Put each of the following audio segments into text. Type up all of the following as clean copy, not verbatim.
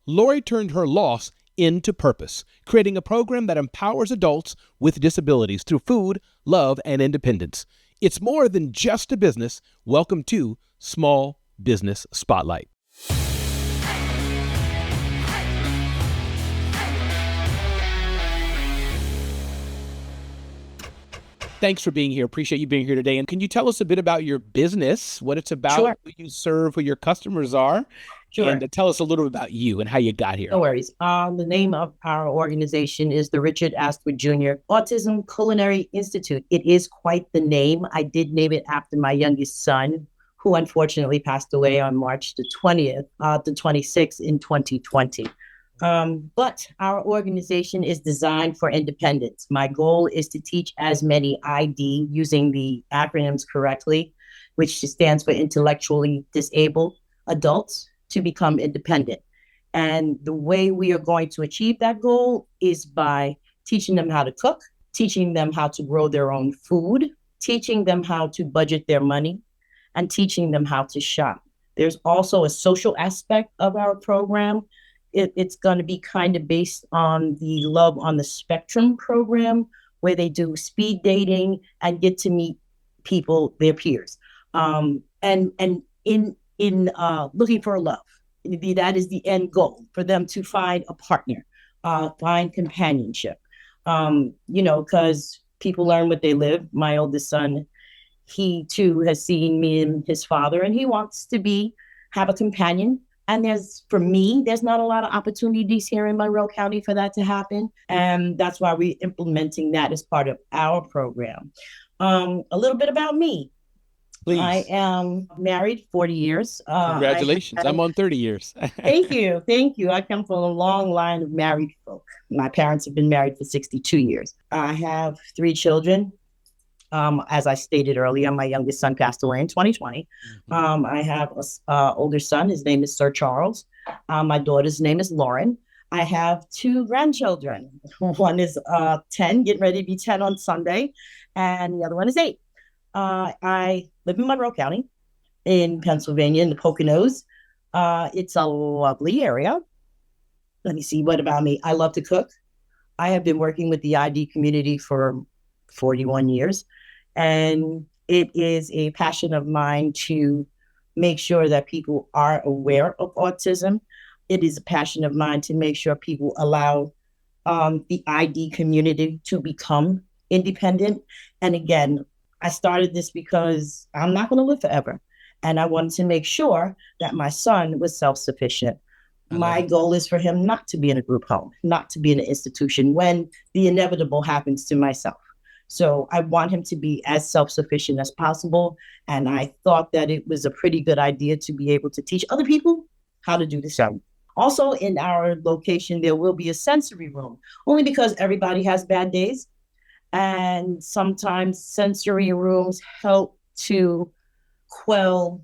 Lori turned her loss into purpose, creating a program that empowers adults with disabilities through food, love, and independence. It's more than just a business. Welcome to Small Business Spotlight. Thanks for being here. Appreciate you being here today. And can you tell us a bit about your business, what it's about, Sure. who you serve, who your customers are, Sure. and tell us a little bit about you and how you got here. No worries. The name of our organization is the Richard Astwood Jr. Autism Culinary Institute. It is quite the name. I did name it after my youngest son, who unfortunately passed away on March the 20th, the 26th in 2020. But our organization is designed for independence. My goal is to teach as many ID, using the acronyms correctly, which stands for intellectually disabled adults, to become independent. And the way we are going to achieve that goal is by teaching them how to cook, teaching them how to grow their own food, teaching them how to budget their money, and teaching them how to shop. There's also a social aspect of our program. It's going to be kind of based on the Love on the Spectrum program, where they do speed dating and get to meet people, their peers. And in looking for love, that is the end goal, for them to find a partner, find companionship. Because people learn what they live. My oldest son, he too has seen me and his father, and he wants to have a companion. And there's not a lot of opportunities here in Monroe County for that to happen. And that's why we're implementing that as part of our program. A little bit about me. Please. I am married 40 years. Congratulations. I'm on 30 years. Thank you. I come from a long line of married folk. My parents have been married for 62 years. I have 3 children. As I stated earlier, my youngest son passed away in 2020. I have an older son. His name is Sir Charles. My daughter's name is Lauren. I have 2 grandchildren. One is 10, getting ready to be 10 on Sunday, and the other one is 8. I live in Monroe County in Pennsylvania, in the Poconos. It's a lovely area. Let me see, what about me? I love to cook. I have been working with the ID community for 41 years. And it is a passion of mine to make sure that people are aware of autism. It is a passion of mine to make sure people allow the ID community to become independent. And again, I started this because I'm not going to live forever. And I wanted to make sure that my son was self-sufficient. My goal is for him not to be in a group home, not to be in an institution when the inevitable happens to myself. So I want him to be as self-sufficient as possible. And I thought that it was a pretty good idea to be able to teach other people how to do the same. Also, in our location, there will be a sensory room, only because everybody has bad days. And sometimes sensory rooms help to quell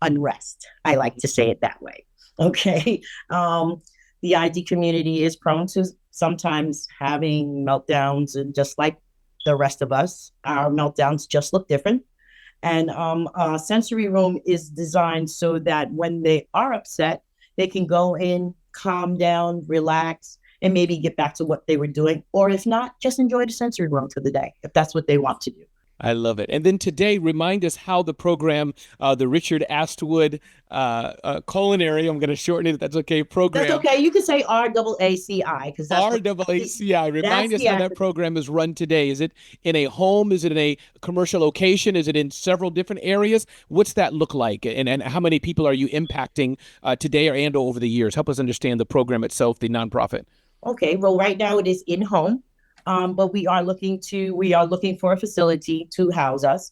unrest. I like to say it that way. Okay. The ID community is prone to sometimes having meltdowns, and just like the rest of us, our meltdowns just look different. And a sensory room is designed so that when they are upset, they can go in, calm down, relax, and maybe get back to what they were doing. Or if not, just enjoy the sensory room for the day, if that's what they want to do. I love it. And then today, remind us how the program, the Richard Astwood Culinary, I'm going to shorten it if that's okay, program. That's okay. You can say RAACI, because that's RAACI. Remind us how that program is run today. Is it in a home? Is it in a commercial location? Is it in several different areas? What's that look like? And how many people are you impacting today and over the years? Help us understand the program itself, the nonprofit. Okay. Well, right now it is in home. But we are looking for a facility to house us.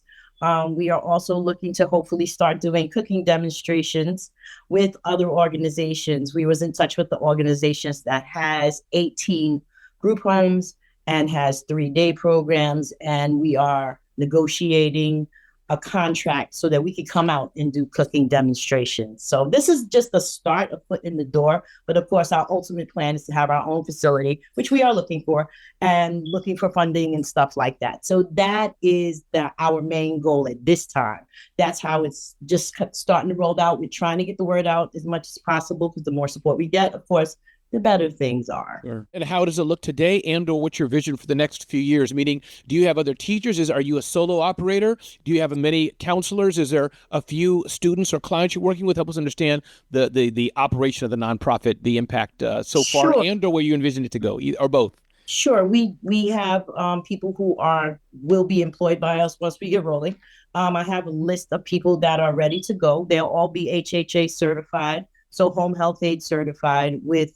We are also looking to hopefully start doing cooking demonstrations with other organizations. We was in touch with the organizations that has 18 group homes and has 3-day programs, and we are negotiating a contract so that we could come out and do cooking demonstrations. So this is just the start, a foot in the door. But of course, our ultimate plan is to have our own facility, which we are looking for, and looking for funding and stuff like that. So that is our main goal at this time. That's how it's just starting to roll out. We're trying to get the word out as much as possible, because the more support we get, of course, the better things are. Sure. And how does it look today, and or what's your vision for the next few years? Meaning, do you have other teachers? Are you a solo operator? Do you have many counselors? Is there a few students or clients you're working with? Help us understand the operation of the nonprofit, the impact so far, Sure. and or where you envision it to go, or both. Sure. We have people who will be employed by us once we get rolling. I have a list of people that are ready to go. They'll all be HHA certified, so home health aid certified, with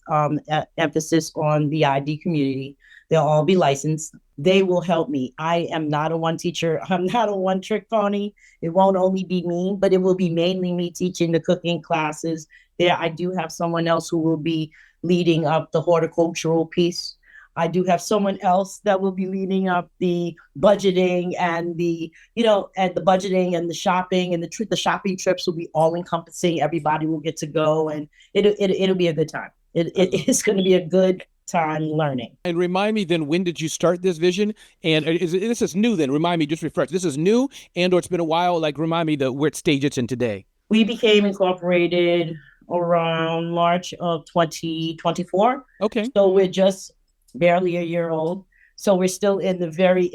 emphasis on the ID community. They'll all be licensed. They will help me. I am not a one teacher. I'm not a one trick pony. It won't only be me, but it will be mainly me teaching the cooking classes. There, I do have someone else who will be leading up the horticultural piece. I do have someone else that will be leading up the budgeting and the budgeting and the shopping, and the shopping trips will be all encompassing. Everybody will get to go, and it'll be a good time. It is going to be a good time learning. And remind me then, when did you start this vision? And this is new then? Remind me, just refresh. This is new, and or it's been a while? Like, remind me where stage it's in today. We became incorporated around March of 2024. Okay. So we're just barely a year old. So we're still in the very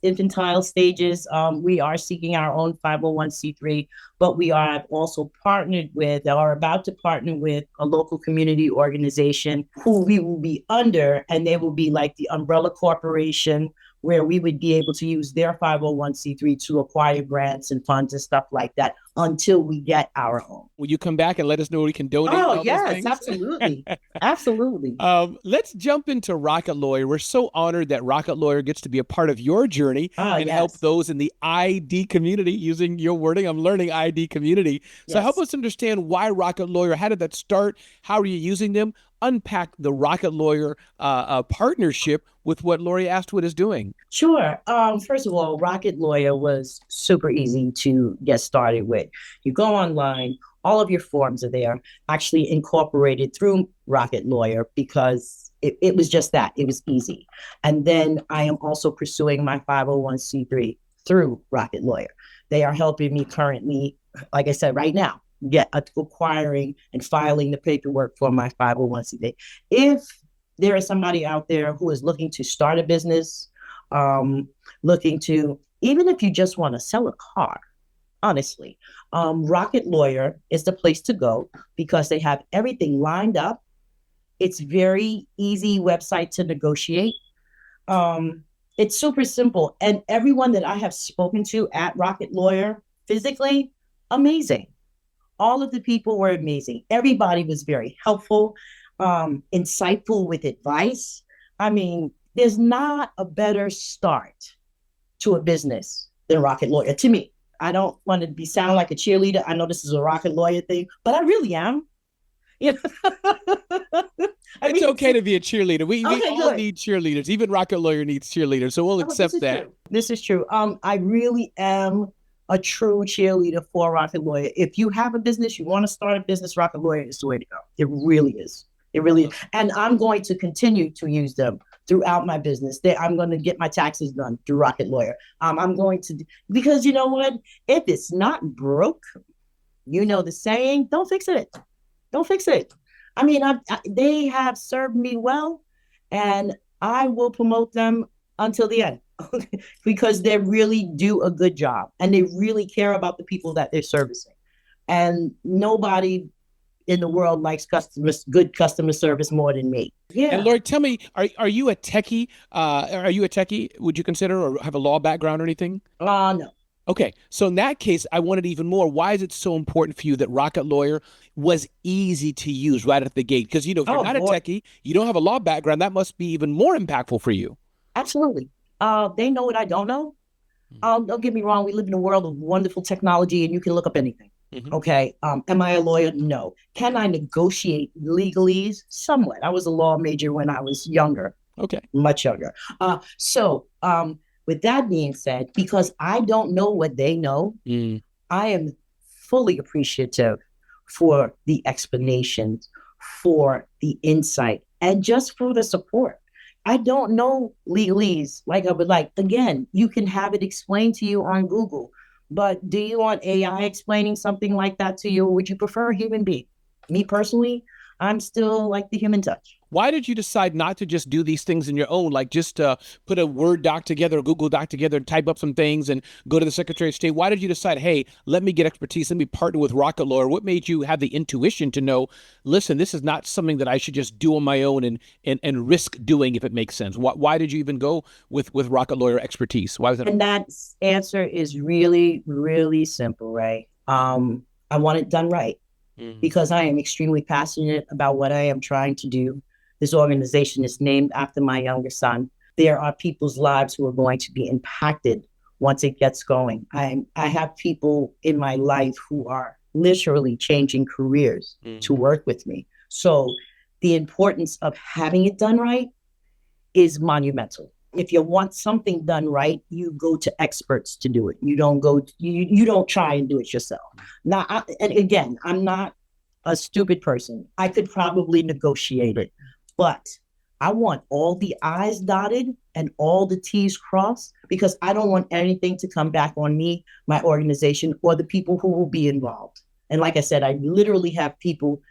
infantile stages. We are seeking our own 501c3, but we are also partnered with, or about to partner with, a local community organization who we will be under, and they will be like the umbrella corporation, where we would be able to use their 501c3 to acquire grants and funds and stuff like that until we get our own. Will you come back and let us know where we can donate? Oh, yes, absolutely. Absolutely. Let's jump into Rocket Lawyer. We're so honored that Rocket Lawyer gets to be a part of your journey and help those in the ID community. Using your wording, I'm learning ID community. So help us understand why Rocket Lawyer. How did that start? How are you using them? Unpack the Rocket Lawyer partnership with what Lori Astwood is doing. Sure. First of all, Rocket Lawyer was super easy to get started with. You go online, all of your forms are there, actually incorporated through Rocket Lawyer, because it was just that. It was easy. And then I am also pursuing my 501c3 through Rocket Lawyer. They are helping me currently, like I said, right now, acquiring and filing the paperwork for my 501c3. If there is somebody out there who is looking to start a business, even if you just want to sell a car, honestly, Rocket Lawyer is the place to go, because they have everything lined up. It's very easy website to negotiate. It's super simple. And everyone that I have spoken to at Rocket Lawyer physically, amazing. All of the people were amazing. Everybody was very helpful, insightful with advice. I mean, there's not a better start to a business than Rocket Lawyer, to me. I don't want to sound like a cheerleader. I know this is a Rocket Lawyer thing, but I really am. You know? It's okay to be a cheerleader. We all good. need cheerleaders. Even Rocket Lawyer needs cheerleaders, so we'll accept that. This is true. I really am a true cheerleader for Rocket Lawyer. If you have a business, you want to start a business, Rocket Lawyer is the way to go. It really is. It really is. And I'm going to continue to use them throughout my business. I'm going to get my taxes done through Rocket Lawyer. I'm going to, because you know what? If it's not broke, you know the saying, don't fix it. Don't fix it. I mean, they have served me well, and I will promote them until the end. Because they really do a good job, and they really care about the people that they're servicing. And nobody in the world likes good customer service more than me. Yeah. And Lori, tell me, are you a techie? Are you a techie? Would you consider, or have a law background or anything? No. Okay, so in that case, I wanted even more. Why is it so important for you that Rocket Lawyer was easy to use right at the gate? Because, if you're not a techie, you don't have a law background, that must be even more impactful for you. Absolutely. They know what I don't know. Don't get me wrong. We live in a world of wonderful technology, and you can look up anything. Mm-hmm. Okay. Am I a lawyer? No. Can I negotiate legalese? Somewhat. I was a law major when I was younger. Okay. Much younger. So with that being said, because I don't know what they know, I am fully appreciative for the explanations, for the insight, and just for the support. I don't know legalese like I would like. Again, you can have it explained to you on Google, but do you want AI explaining something like that to you, or would you prefer a human being? Me personally, I'm still like the human touch. Why did you decide not to just do these things in your own, like just put a Word doc together, a Google doc together, type up some things and go to the Secretary of State? Why did you decide, hey, let me get expertise, let me partner with Rocket Lawyer? What made you have the intuition to know, listen, this is not something that I should just do on my own and risk doing if it makes sense? Why did you even go with Rocket Lawyer expertise? Why was that? And that answer is really, really simple, right? I want it done right because I am extremely passionate about what I am trying to do. This organization is named after my younger son. There are people's lives who are going to be impacted once it gets going. I have people in my life who are literally changing careers to work with me. So the importance of having it done right is monumental. If you want something done right, you go to experts to do it. You don't try and do it yourself. And again, I'm not a stupid person. I could probably negotiate it. But I want all the I's dotted and all the T's crossed because I don't want anything to come back on me, my organization, or the people who will be involved. And like I said, I literally have people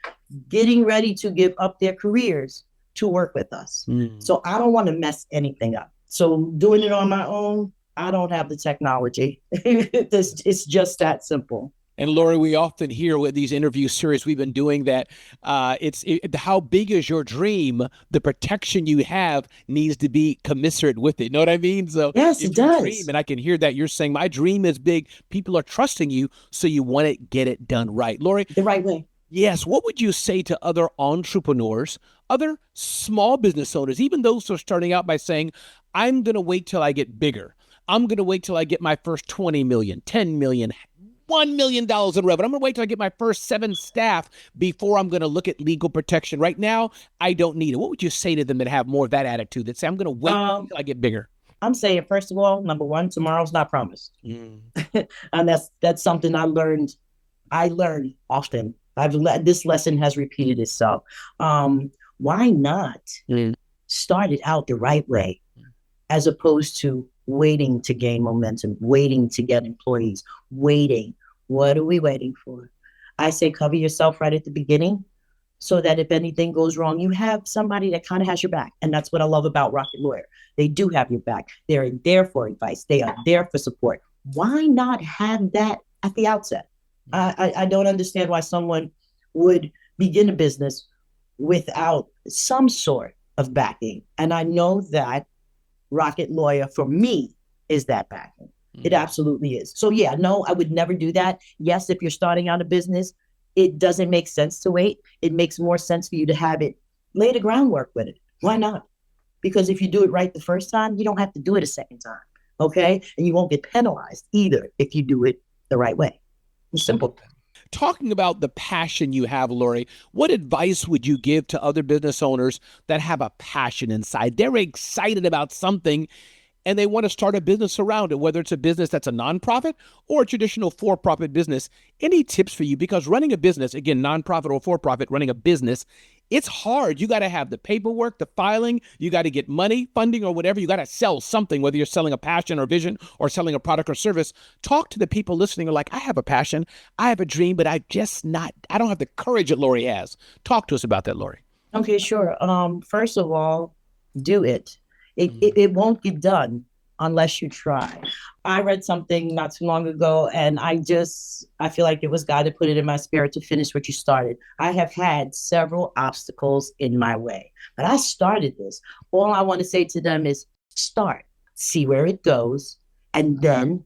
getting ready to give up their careers to work with us. So I don't want to mess anything up. So doing it on my own, I don't have the technology. It's just that simple. And Lori, we often hear with these interview series we've been doing that how big is your dream? The protection you have needs to be commensurate with it. You know what I mean? So yes, it does. Dream, and I can hear that you're saying my dream is big. People are trusting you, so you want to get it done right. Lori, the right way. Yes. What would you say to other entrepreneurs, other small business owners, even those who are starting out by saying, I'm going to wait till I get bigger. I'm going to wait till I get my first 20 million, 10 million, $1 million in revenue. I'm going to wait till I get my first 7 staff before I'm going to look at legal protection. Right now, I don't need it. What would you say to them that have more of that attitude, that say, I'm going to wait until I get bigger? I'm saying, first of all, number one, tomorrow's not promised. And that's something I learned often. This lesson has repeated itself. Why not start it out the right way as opposed to waiting to gain momentum, waiting to get employees, waiting. What are we waiting for? I say cover yourself right at the beginning so that if anything goes wrong, you have somebody that kind of has your back. And that's what I love about Rocket Lawyer. They do have your back. They're there for advice. They are there for support. Why not have that at the outset? I don't understand why someone would begin a business without some sort of backing. And I know that Rocket Lawyer, for me, is that backing. It absolutely is. So yeah, no, I would never do that. Yes, if you're starting out a business, it doesn't make sense to wait. It makes more sense for you to have it, lay the groundwork with it. Why not? Because if you do it right the first time, you don't have to do it a second time. Okay? And you won't get penalized either if you do it the right way. It's simple. Talking about the passion you have, Lori, what advice would you give to other business owners that have a passion inside? They're excited about something and they want to start a business around it, whether it's a business that's a nonprofit or a traditional for-profit business. Any tips for you? Because running a business, again, nonprofit or for-profit, running a business, it's hard. You got to have the paperwork, the filing. You got to get money, funding, or whatever. You got to sell something, whether you're selling a passion or vision or selling a product or service. Talk to the people listening who are like, I have a passion, I have a dream, but I don't have the courage that Lori has. Talk to us about that, Lori. Okay, sure. First of all, do it. It won't get done unless you try. I read something not too long ago, and I feel like it was God that put it in my spirit to finish what you started. I have had several obstacles in my way, but I started this. All I want to say to them is start, see where it goes, and then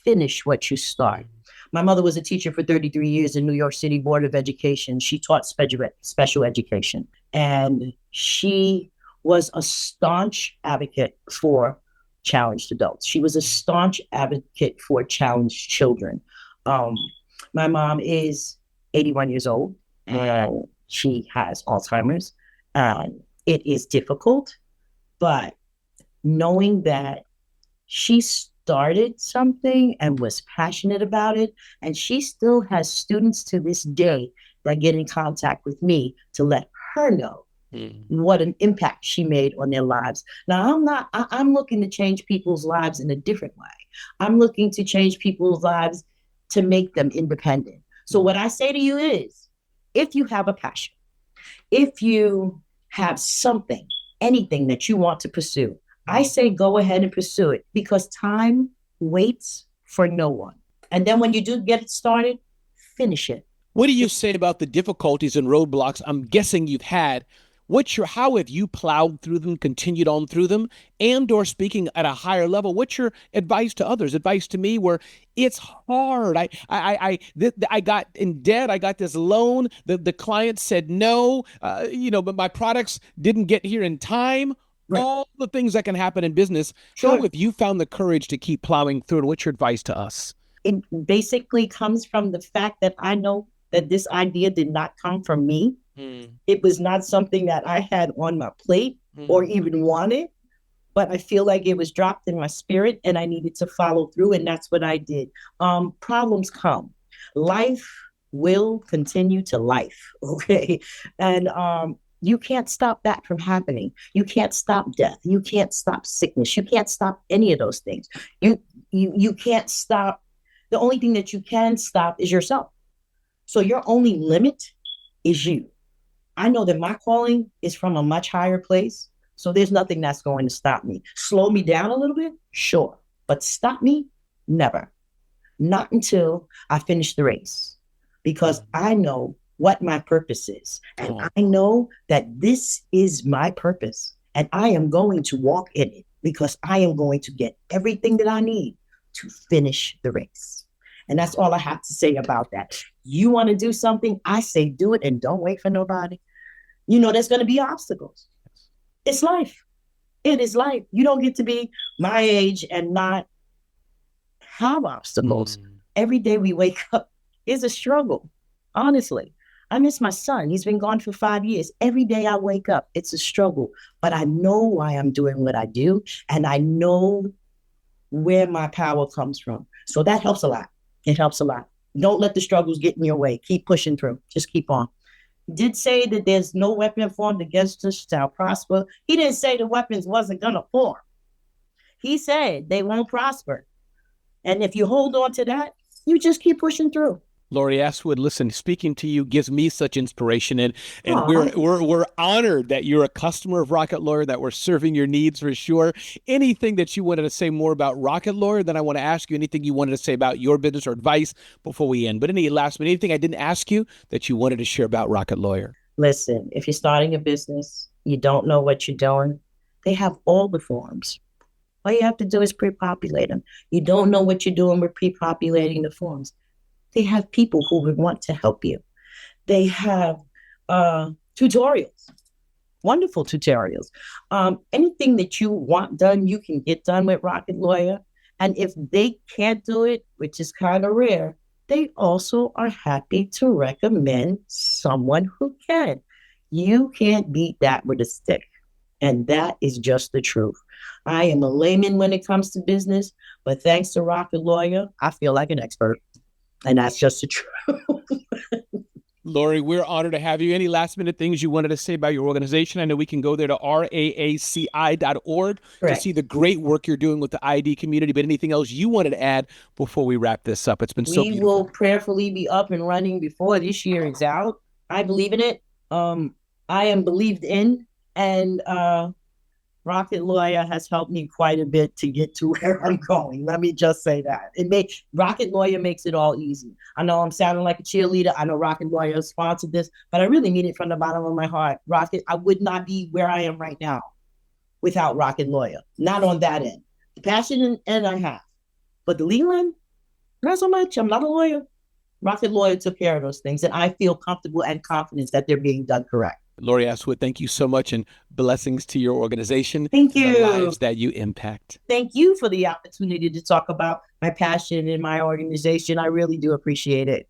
finish what you start. My mother was a teacher for 33 years in New York City Board of Education. She taught special education, and she was a staunch advocate for challenged adults. She was a staunch advocate for challenged children. My mom is 81 years old and she has Alzheimer's. It is difficult, but knowing that She started something and was passionate about it. And she still has students to this day that get in contact with me to let her know what an impact she made on their lives. Now, I'm looking to change people's lives in a different way. I'm looking to change people's lives to make them independent. So what I say to you is, if you have a passion, if you have something, anything that you want to pursue, I say go ahead and pursue it, because time waits for no one. And then when you do get it started, finish it. What do you say about the difficulties and roadblocks I'm guessing you've had? How have you plowed through them, continued on through them, and or speaking at a higher level? What's your advice to others? Advice to me where it's hard. I got in debt. I got this loan. The client said no, but my products didn't get here in time. Right. All the things that can happen in business. Sure. How have you found the courage to keep plowing through? And what's your advice to us? It basically comes from the fact that I know that this idea did not come from me. It was not something that I had on my plate or even wanted, but I feel like it was dropped in my spirit and I needed to follow through. And that's what I did. Problems come. Life will continue to life. Okay. And you can't stop that from happening. You can't stop death. You can't stop sickness. You can't stop any of those things. You can't stop. The only thing that you can stop is yourself. So your only limit is you. I know that my calling is from a much higher place. So there's nothing that's going to stop me. Slow me down a little bit? Sure. But stop me? Never. Not until I finish the race. Because I know what my purpose is. And I know that this is my purpose. And I am going to walk in it because I am going to get everything that I need to finish the race. And that's all I have to say about that. You want to do something, I say do it and don't wait for nobody. There's going to be obstacles. It's life. It is life. You don't get to be my age and not have obstacles. Every day we wake up is a struggle. Honestly, I miss my son. He's been gone for 5 years. Every day I wake up, it's a struggle. But I know why I'm doing what I do. And I know where my power comes from. So that helps a lot. It helps a lot. Don't let the struggles get in your way. Keep pushing through. Just keep on. He did say that there's no weapon formed against us shall prosper. He didn't say the weapons wasn't going to form. He said they won't prosper. And if you hold on to that, you just keep pushing through. Lori Astwood, listen, speaking to you gives me such inspiration, and we're honored that you're a customer of Rocket Lawyer, that we're serving your needs for sure. Anything that you wanted to say more about Rocket Lawyer, then I want to ask you anything you wanted to say about your business or advice before we end. But any last minute, anything I didn't ask you that you wanted to share about Rocket Lawyer? Listen, if you're starting a business, you don't know what you're doing, they have all the forms. All you have to do is pre-populate them. You don't know what you're doing with pre-populating the forms. They have people who would want to help you. They have tutorials, wonderful tutorials. Anything that you want done, you can get done with Rocket Lawyer. And if they can't do it, which is kind of rare, they also are happy to recommend someone who can. You can't beat that with a stick. And that is just the truth. I am a layman when it comes to business, but thanks to Rocket Lawyer, I feel like an expert. And that's just the truth. Lori, we're honored to have you. Any last minute things you wanted to say about your organization? I know we can go there to RAACI.org to see the great work you're doing with the ID community, but anything else you wanted to add before we wrap this up? It's been so beautiful. We will prayerfully be up and running before this year is out. I believe in it. I am believed in, and Rocket Lawyer has helped me quite a bit to get to where I'm going. Let me just say that. Rocket Lawyer makes it all easy. I know I'm sounding like a cheerleader. I know Rocket Lawyer sponsored this, but I really mean it from the bottom of my heart. I would not be where I am right now without Rocket Lawyer. Not on that end. The passion end I have. But the legal end, not so much. I'm not a lawyer. Rocket Lawyer took care of those things, and I feel comfortable and confident that they're being done correct. Lori Astwood, thank you so much, and blessings to your organization. Thank you. The lives that you impact. Thank you for the opportunity to talk about my passion in my organization. I really do appreciate it.